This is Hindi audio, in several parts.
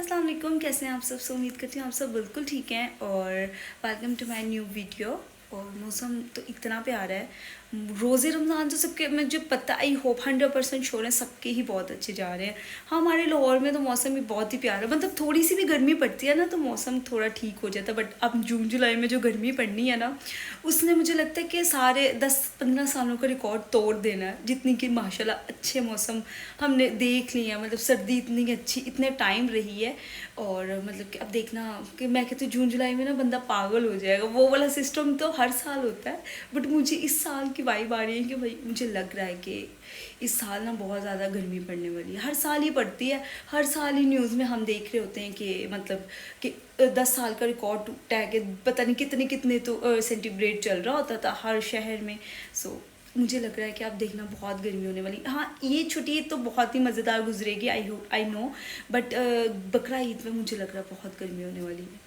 अस्सलाम वालेकुम। कैसे हैं आप सब? उम्मीद करती हूँ आप सब बिल्कुल ठीक हैं और welcome to my new video. और मौसम तो इतना प्यारा है, रोज़े रमज़ान तो सबके मुझे पता, आई होप 100% श्योर है सबके ही बहुत अच्छे जा रहे हैं। हाँ, हमारे लाहौर में तो मौसम भी बहुत ही प्यारा है, मतलब थोड़ी सी भी गर्मी पड़ती है ना तो मौसम थोड़ा ठीक हो जाता है। बट अब जून जुलाई में जो गर्मी पड़नी है ना, उसने मुझे लगता है कि सारे 10-15 सालों का रिकॉर्ड तोड़ देना है। जितनी कि माशाल्लाह अच्छे मौसम हमने देख लिए हैं, मतलब सर्दी इतनी अच्छी इतने टाइम रही है। और मतलब कि अब देखना कि मैं कहती हूँ जून जुलाई में ना बंदा पागल हो जाएगा, वो वाला सिस्टम तो हर साल होता है। बट मुझे इस साल की वाइब आ रही है कि भाई मुझे लग रहा है कि इस साल ना बहुत ज़्यादा गर्मी पड़ने वाली है। हर साल ही पड़ती है, हर साल ही न्यूज़ में हम देख रहे होते हैं कि मतलब कि 10 साल का रिकॉर्ड टूटा है कि पता नहीं कितने कितने तो सेंटीग्रेड चल रहा होता था हर शहर में। सो मुझे लग रहा है कि आप देखना बहुत गर्मी होने वाली। हाँ, ये छुट्टी तो बहुत ही मज़ेदार गुजरेगी, आई नो। बट बकरा ईद में मुझे लग रहा है बहुत गर्मी होने वाली है।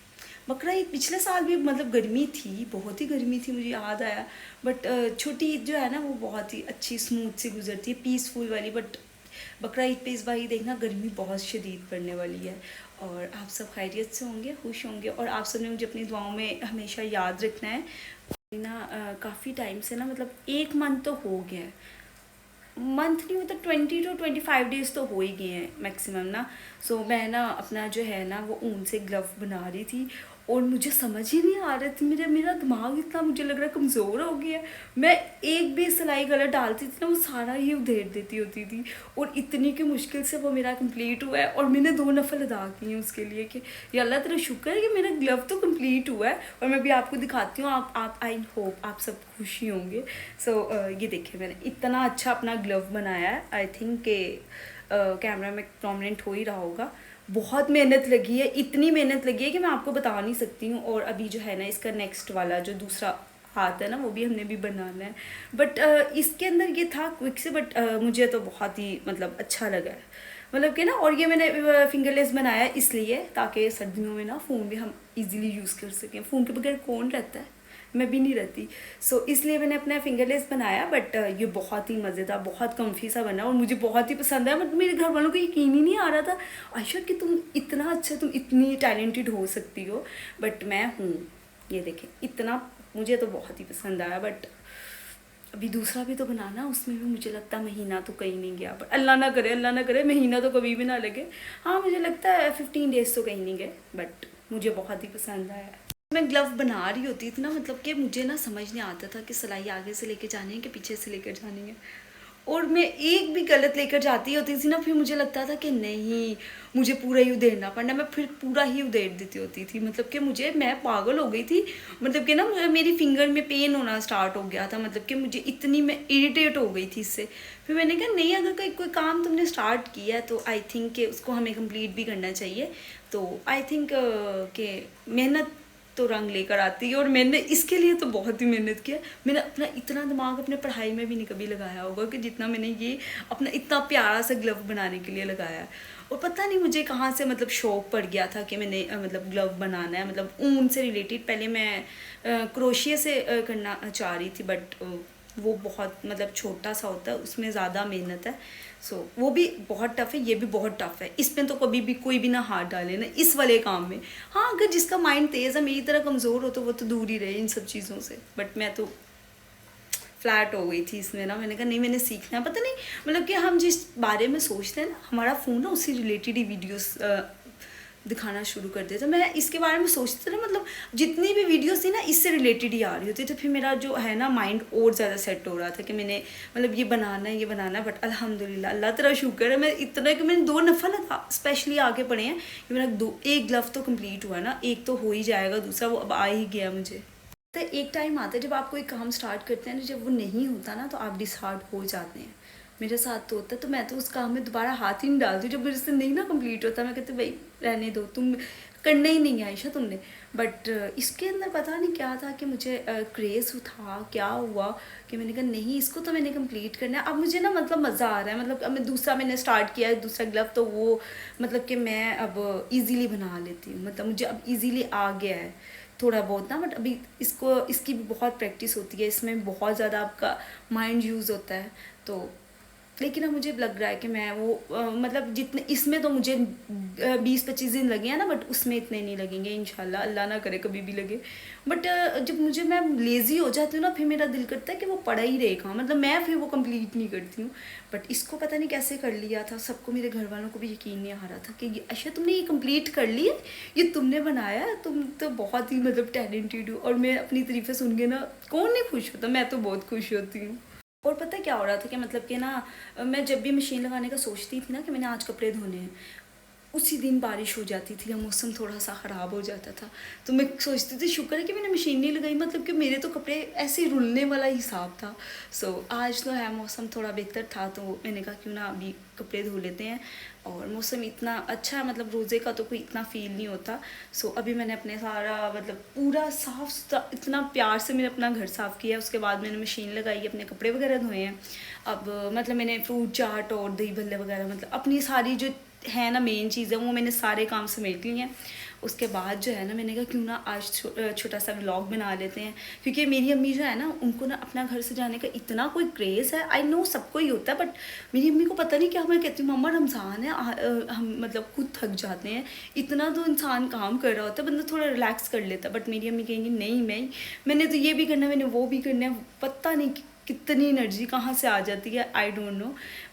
बकरा ईद पिछले साल भी मतलब गर्मी थी, बहुत ही गर्मी थी, मुझे याद आया। बट छोटी ईद जो है ना वो बहुत ही अच्छी स्मूथ सी गुजरती है, पीसफुल वाली। बट बकरा ईद पे इस बार ही देखना गर्मी बहुत शदीद पड़ने वाली है। और आप सब खैरियत से होंगे, खुश होंगे, और आप सब ने मुझे अपनी दुआओं में हमेशा याद रखना है ना। काफ़ी टाइम से ना, मतलब 1 मंथ तो हो गया है, मंथ नहीं मतलब 20 to 25 डेज तो हो ही गए हैं मैक्सिमम ना। सो मैं ना अपना जो है ना वो ऊन से ग्लव बना रही थी और मुझे समझ ही नहीं आ रही थी, मेरा मेरा दिमाग इतना मुझे लग रहा है कमज़ोर हो गया है। मैं एक भी सिलाई गलत डालती थी ना वो सारा ही उधेड़ देती होती थी। और इतनी की मुश्किल से वो मेरा कंप्लीट हुआ है और मैंने 2 नफल अदा किए हैं उसके लिए कि या अल्लाह तेरा शुक्र है कि मेरा ग्लव तो कंप्लीट हुआ है। और मैं भी आपको दिखाती हूँ, आप आई होप आप सब खुशी होंगे। सो ये देखिए मैंने इतना अच्छा अपना ग्लव बनाया है। आई थिंक के कैमरा में प्रोमिनेंट हो ही रहा होगा। बहुत मेहनत लगी है, इतनी मेहनत लगी है कि मैं आपको बता नहीं सकती हूँ। और अभी जो है ना इसका नेक्स्ट वाला जो दूसरा हाथ है ना वो भी हमने भी बनाना है। बट इसके अंदर ये था क्विक से, बट मुझे तो बहुत ही मतलब अच्छा लगा है, मतलब कि ना। और ये मैंने फिंगरलेस बनाया इसलिए ताकि सर्दियों में ना फ़ोन भी हम इजीली यूज़ कर सकें। फ़ोन के बगैर कौन रहता है, मैं भी नहीं रहती। सो इसलिए मैंने अपना फिंगरलेस बनाया। बट ये बहुत ही मज़ेदार, बहुत कम्फी सा बना और मुझे बहुत ही पसंद है। बट मेरे घर वालों को यकीन ही नहीं आ रहा था आयशा कि तुम इतना अच्छा, तुम इतनी टैलेंटेड हो सकती हो। बट मैं हूँ, ये देखें इतना मुझे तो बहुत ही पसंद आया। बट अभी दूसरा भी तो बनाना, उसमें भी मुझे लगता है महीना तो कहीं नहीं गया। बट अल्लाह ना करे महीना तो कभी भी ना लगे। हाँ, मुझे लगता है 15 डेज तो कहीं नहीं गए। बट मुझे बहुत ही पसंद आया। मैं ग्लव बना रही होती थी ना, मतलब कि मुझे ना समझ नहीं आता था कि सिलाई आगे से लेके जानी है कि पीछे से लेकर जानी है। और मैं एक भी गलत लेकर जाती होती थी ना, फिर मुझे लगता था कि नहीं मुझे पूरा ही उधेड़ना पड़ना, मैं फिर पूरा ही उधेड़ देती होती थी। मतलब कि मैं पागल हो गई थी। मतलब कि ना मेरी फिंगर में पेन होना स्टार्ट हो गया था, मतलब कि मुझे इतनी मैं इरिटेट हो गई थी इससे। फिर मैंने कहा नहीं, अगर कोई काम तुमने स्टार्ट किया है तो आई थिंक कि उसको हमें कंप्लीट भी करना चाहिए। तो आई थिंक कि मेहनत तो रंग लेकर आती है। और मैंने इसके लिए तो बहुत ही मेहनत किया। मैंने अपना इतना दिमाग अपने पढ़ाई में भी नहीं कभी लगाया होगा कि जितना मैंने ये अपना इतना प्यारा सा ग्लव बनाने के लिए लगाया। और पता नहीं मुझे कहाँ से मतलब शौक पड़ गया था कि मैंने मतलब ग्लव बनाना है, मतलब ऊन से रिलेटेड। पहले मैं क्रोशिया से करना चाह रही थी, बट वो बहुत मतलब छोटा सा होता है, उसमें ज़्यादा मेहनत है। सो वो भी बहुत टफ़ है, ये भी बहुत टफ़ है। इसमें तो कभी भी कोई भी ना हाथ डाले ना इस वाले काम में। हाँ, अगर जिसका माइंड तेज़ है, मेरी तरह कमज़ोर हो, तो वो तो दूर ही रहे इन सब चीज़ों से। बट मैं तो फ्लैट हो गई थी इसमें ना। मैंने कहा नहीं, मैंने सीखना है। पता नहीं मतलब कि हम जिस बारे में सोचते हैं ना, हमारा फ़ोन ना उसी रिलेटेड ही वीडियोस दिखाना शुरू कर देता। मैं इसके बारे में सोचती थी ना, मतलब जितनी भी वीडियोस थी ना इससे रिलेटेड ही आ रही होती। तो फिर मेरा जो है ना माइंड और ज़्यादा सेट हो रहा था कि मैंने मतलब ये बनाना है, ये बनाना है। बट अल्हम्दुलिल्लाह, अल्लाह तेरा शुक्र है, मैं इतना कि मैंने 2 नफल स्पेशली आगे पढ़े हैं कि मेरा एक ग्लव तो कंप्लीट हुआ ना, एक तो हो ही जाएगा, दूसरा वो अब आ ही गया मुझे। तो एक टाइम आता है जब आप कोई काम स्टार्ट करते हैं ना, जब वो नहीं होता ना तो आप डिसहार्ट हो जाते हैं। मेरे साथ तो होता है। तो मैं तो उस काम में दोबारा हाथ ही नहीं डालती जब मेरे से नहीं ना कंप्लीट होता। मैं कहती भाई रहने दो, तुम करना ही नहीं है आयशा तुमने। बट इसके अंदर पता नहीं क्या था कि मुझे क्रेज़ था, क्या हुआ कि मैंने कहा नहीं, इसको तो मैंने कंप्लीट करना है। अब मुझे ना मतलब मज़ा आ रहा है। मतलब अब मैंने स्टार्ट किया है दूसरा ग्लव, तो वो मतलब कि मैं अब ईज़िली बना लेती हूँ। मतलब मुझे अब ईज़िली आ गया है थोड़ा बहुत ना। बट अभी इसकी भी बहुत प्रैक्टिस होती है, इसमें बहुत ज़्यादा आपका माइंड यूज़ होता है। तो लेकिन अब मुझे लग रहा है कि मैं वो मतलब जितने इसमें तो मुझे 20-25 दिन लगे हैं ना, बट उसमें इतने नहीं लगेंगे इंशाल्लाह, अल्लाह ना करे कभी भी लगे। बट जब मैं लेज़ी हो जाती हूँ ना, फिर मेरा दिल करता है कि वो पड़ा ही रहेगा, मतलब मैं फिर वो कंप्लीट नहीं करती हूँ। बट इसको पता नहीं कैसे कर लिया था, सबको, मेरे घर वालों को भी यकीन नहीं आ रहा था कि अच्छा तुमने ये कंप्लीट कर लिया, ये तुमने बनाया, तुम तो बहुत ही मतलब टैलेंटेड हो। और मैं अपनी तारीफ़ें सुन के ना, कौन नहीं खुश होता, मैं तो बहुत खुश होती हूँ। और पता है क्या हो रहा था कि मतलब कि ना, मैं जब भी मशीन लगाने का सोचती थी ना कि मैंने आज कपड़े धोने हैं, उसी दिन बारिश हो जाती थी या मौसम थोड़ा सा ख़राब हो जाता था। तो मैं सोचती थी शुक्र है कि मैंने मशीन नहीं लगाई, मतलब कि मेरे तो कपड़े ऐसे ही रुलने वाला हिसाब था। आज तो है मौसम थोड़ा बेहतर था, तो मैंने कहा क्यों ना अभी कपड़े धो लेते हैं। और मौसम इतना अच्छा, मतलब रोज़े का तो कोई इतना फ़ील नहीं होता। अभी मैंने अपने सारा मतलब पूरा साफ़ सुथरा, इतना प्यार से मैंने अपना घर साफ़ किया। उसके बाद मैंने मशीन लगाई, अपने कपड़े वगैरह धोए हैं। अब मतलब मैंने फ्रूट चाट और दही भल्ले वगैरह, मतलब अपनी सारी जो है ना मेन चीज़ है, वो मैंने सारे काम समेट लिए हैं। उसके बाद जो है ना, मैंने कहा क्यों ना आज छोटा सा व्लॉग बना लेते हैं, क्योंकि मेरी अम्मी जो है ना, उनको ना अपना घर सजाने का इतना कोई क्रेज़ है। आई नो सबको ही होता है, बट मेरी अम्मी को पता नहीं क्या। मैं कहती हूँ मम्मा रमज़ान है, हम मतलब खुद थक जाते हैं, इतना तो इंसान काम कर रहा होता है, बंदा थोड़ा रिलैक्स कर लेता है। बट मेरी अम्मी कहेंगी नहीं, मैंने तो ये भी करना है, मैंने वो भी करना है। पता नहीं कितनी एनर्जी कहाँ से आ जाती है, आई डोंट नो।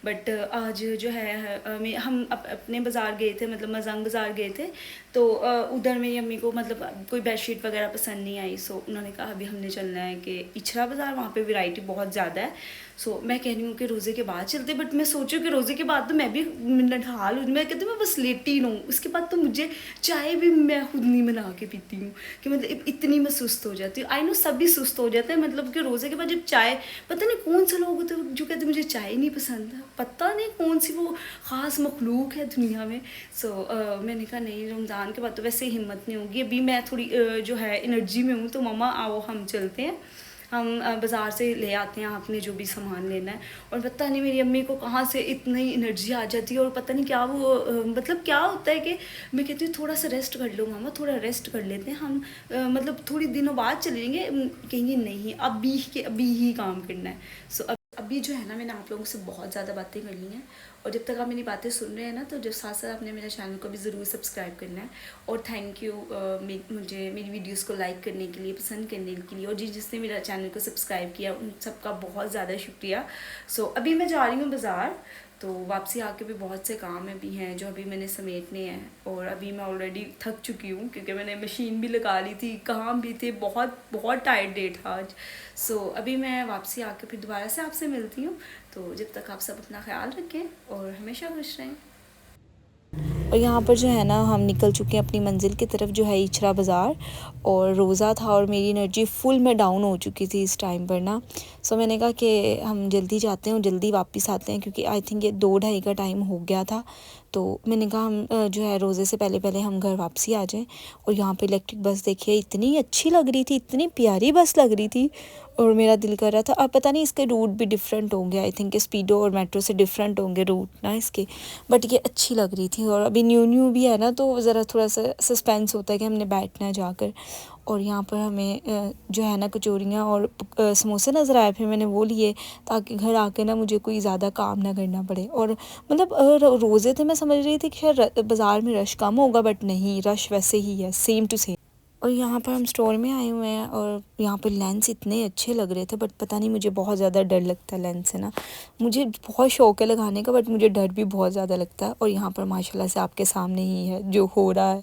बट आज जो है हम अपने बाज़ार गए थे, मतलब मजांग बाज़ार गए थे। तो उधर मेरी अम्मी को मतलब कोई बेडशीट वगैरह पसंद नहीं आई। उन्होंने कहा अभी हमने चलना है कि इचरा बाज़ार, वहाँ पे वैरायटी बहुत ज़्यादा है। मैं कह रही हूँ कि रोज़े के बाद चलते, बट मैं सोचूँ कि रोज़े के बाद तो मैं भी नहाल हूँ, मैं कहती हूँ मैं बस लेटी रहूँ, उसके बाद तो मुझे चाय भी मैं खुद नहीं बना के पीती हूँ कि मतलब इतनी मैं सुस्त हो जाती हूँ। आई नो सभी सुस्त हो जाते हैं, मतलब कि रोज़े के बाद जब चाय, पता नहीं कौन से लोग होते हैं जो कहते हैं मुझे चाय नहीं पसंद है, पता नहीं कौन सी वो ख़ास मखलूक है दुनिया में। मैंने कहा नहीं, रमज़ान के बाद तो वैसे हिम्मत नहीं होगी। अभी मैं थोड़ी जो है एनर्जी में हूँ, तो मम्मा आओ हम चलते हैं, हम बाज़ार से ले आते हैं आपने जो भी सामान लेना है। और पता नहीं मेरी अम्मी को कहाँ से इतनी एनर्जी आ जाती है, और पता नहीं क्या वो मतलब क्या होता है कि मैं कहती हूँ थोड़ा सा रेस्ट कर लो मामा, थोड़ा रेस्ट कर लेते हैं हम, मतलब थोड़ी दिनों बाद चलेंगे। कहेंगे नहीं, अभी ही काम करना है। अभी जो है ना, मैंने आप लोगों से बहुत ज़्यादा बातें कर ली हैं, और जब तक आप मेरी बातें सुन रहे हैं ना, तो जब साथ साथ आपने मेरे चैनल को भी ज़रूर सब्सक्राइब करना है। और थैंक यू मुझे मेरी वीडियोस को लाइक करने के लिए, पसंद करने के लिए, और जिसने मेरा चैनल को सब्सक्राइब किया उन सबका बहुत ज़्यादा शुक्रिया। अभी मैं जा रही हूँ बाज़ार, तो वापसी आके भी बहुत से काम भी हैं जो अभी मैंने समेटने हैं। और अभी मैं ऑलरेडी थक चुकी हूँ, क्योंकि मैंने मशीन भी लगा ली थी, काम भी थे, बहुत बहुत टाइट डे था आज। अभी मैं वापसी आके फिर दोबारा से आपसे मिलती हूँ। तो जब तक आप सब अपना ख्याल रखें और हमेशा खुश रहें। और यहाँ पर जो है ना, हम निकल चुके हैं अपनी मंजिल की तरफ, जो है इचरा बाज़ार। और रोज़ा था और मेरी एनर्जी फुल में डाउन हो चुकी थी इस टाइम पर ना। मैंने कहा कि हम जल्दी जाते हैं और जल्दी वापस आते हैं, क्योंकि आई थिंक ये 2-2:30 का टाइम हो गया था। तो मैंने कहा हम जो है रोज़े से पहले पहले हम घर वापसी आ जाएं। और यहाँ पे इलेक्ट्रिक बस देखिए, इतनी अच्छी लग रही थी, इतनी प्यारी बस लग रही थी, और मेरा दिल कर रहा था। अब पता नहीं इसके रूट भी डिफरेंट होंगे, आई थिंक स्पीडो और मेट्रो से डिफरेंट होंगे रूट ना इसके, बट ये अच्छी लग रही थी। और अभी न्यू भी है ना, तो ज़रा थोड़ा सा सस्पेंस होता है कि हमने बैठना है जाकर। और यहाँ पर हमें जो है ना कचौरियाँ और समोसे नज़र आए, फिर मैंने वो लिए ताकि घर आके ना मुझे कोई ज़्यादा काम ना करना पड़े। और मतलब रोज़े थे, मैं समझ रही थी कि शायद बाज़ार में रश कम होगा, बट नहीं, रश वैसे ही है, सेम टू सेम। और यहाँ पर हम स्टोर में आए हुए हैं, और यहाँ पर लेंस इतने अच्छे लग रहे थे, बट पता नहीं मुझे बहुत ज़्यादा डर लगता है लेंस से ना। मुझे बहुत शौक है लगाने का, बट मुझे डर भी बहुत ज़्यादा लगता है। और यहाँ पर माशाल्लाह से आपके सामने ही है जो हो रहा है,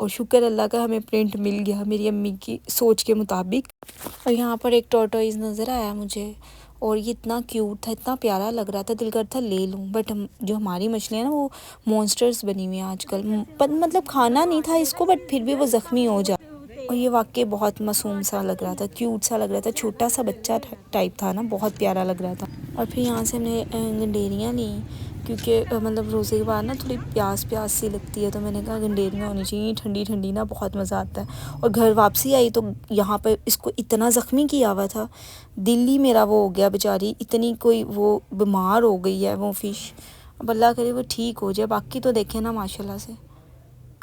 और शुक्र अल्लाह का हमें प्रिंट मिल गया मेरी अम्मी की सोच के मुताबिक। और यहाँ पर एक टॉर्टोइज़ नज़र आया मुझे, और ये इतना क्यूट था, इतना प्यारा लग रहा था, दिल करता ले लूँ। बट जो हमारी मछलियाँ ना, वो मॉन्स्टर्स बनी हुई हैं आजकल, मतलब खाना नहीं था इसको, बट फिर भी वो ज़ख्मी हो जा। और ये वाकई बहुत मासूम सा लग रहा था, क्यूट सा लग रहा था, छोटा सा बच्चा टाइप था ना, बहुत प्यारा लग रहा था। और फिर यहाँ से हमने गंडेरियाँ ली, क्योंकि मतलब रोज़े के बाद ना थोड़ी प्यास सी लगती है, तो मैंने कहा गंडेरियाँ होनी चाहिए, ठंडी ठंडी ना बहुत मज़ा आता है। और घर वापसी आई तो यहाँ पर इसको इतना ज़ख्मी किया हुआ था, दिल ही मेरा वो हो गया बेचारी, इतनी कोई वो बीमार हो गई है वो फ़िश। अब अल्लाह करे वो ठीक हो जाए। बाकी तो देखें ना माशाल्लाह से,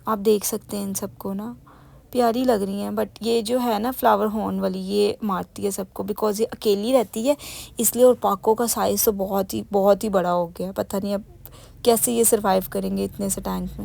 आप देख सकते हैं इन सबको ना, प्यारी लग रही हैं। बट ये जो है ना फ्लावर हॉर्न वाली, ये मारती है सबको, बिकॉज़ ये अकेली रहती है इसलिए। और पाको का साइज़ तो बहुत ही बड़ा हो गया है। पता नहीं अब कैसे ये सर्वाइव करेंगे इतने से टैंक में।